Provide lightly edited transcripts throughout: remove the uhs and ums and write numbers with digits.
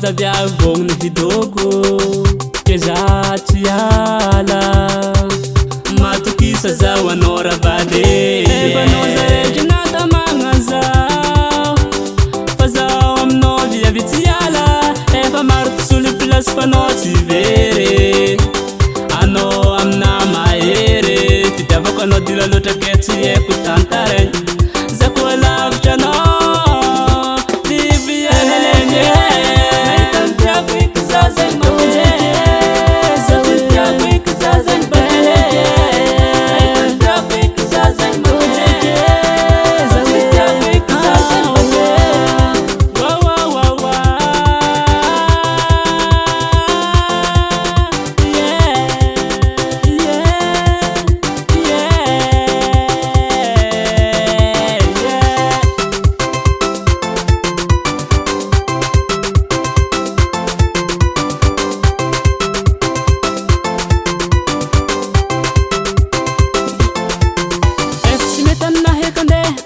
Fazavia vogny hidoko Keza tiala Matukisa zao anao ravade Efa nao zareky nata magnazao Fa zao aminao via vitiala Efa maro tisolo place fa nao tsy very Anao amina mahery Fitiavako anao dila loatra ke tsy eko tantaregny Zako alavitra anao Livy elalegny Nahita ny tiako eky za zegny mamonjy Zako ny tiako eky za zegny bele Nahita ny tiako eky za zegny mamonjy Zako ny tiako eky za zegny bele Wa wa wa wa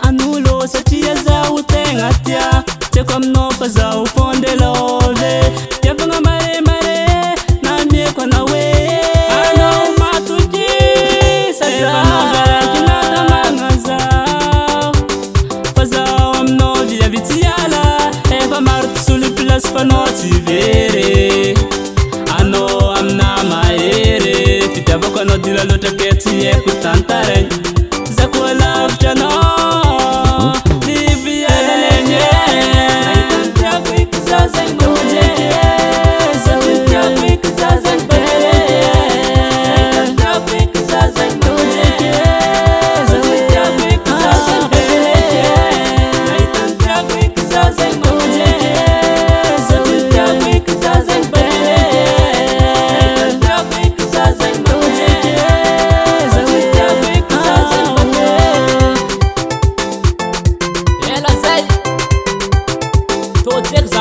Anulo satria zaho tegna tia Tiako aminao fa zaho fonde love Tiavagna mare na mieko anao hoe Anao matokisa Efa nao zaraky nata magnazao Fa zaho aminao via vitiala Efa maro tisolo place fa nao tsy very Anao amina mahery Fitiavako anao dila loatra ke tsy eko tantaregny Zako alavitra anao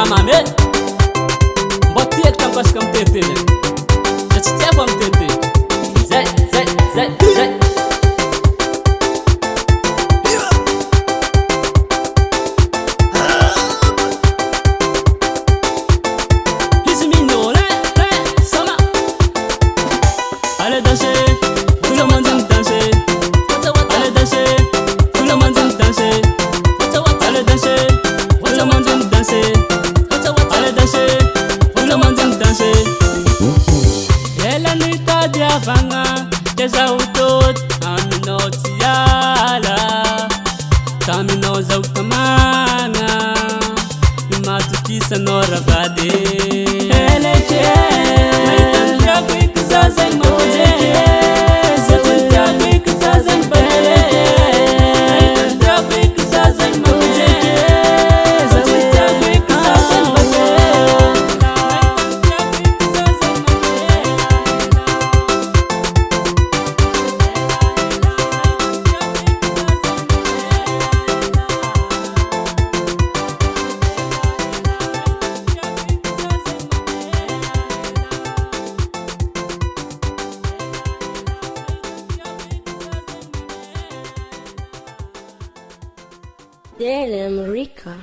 Mame, mbo tieko tampasika mitetely Sa tsy tiako amy tetely Zay Izy MINIOLIN, sama Allez danser, tout le monde aime danser Allez danser, tout le monde aime danser Allez danser, tout le monde aime danser Allez danser, tout le monde aime danser Ela nahita diavagna Keza utot aminao tiala Taminao zao tamagna Matokisa anao ravade Eleke Nahita ny tiako eky za zegny mamonjy Zako ny tiako eky za zegny bele Nahita ny tiako eky za zegny mamonjy Zako ny tiako eky za zegny bele Damn, Rika.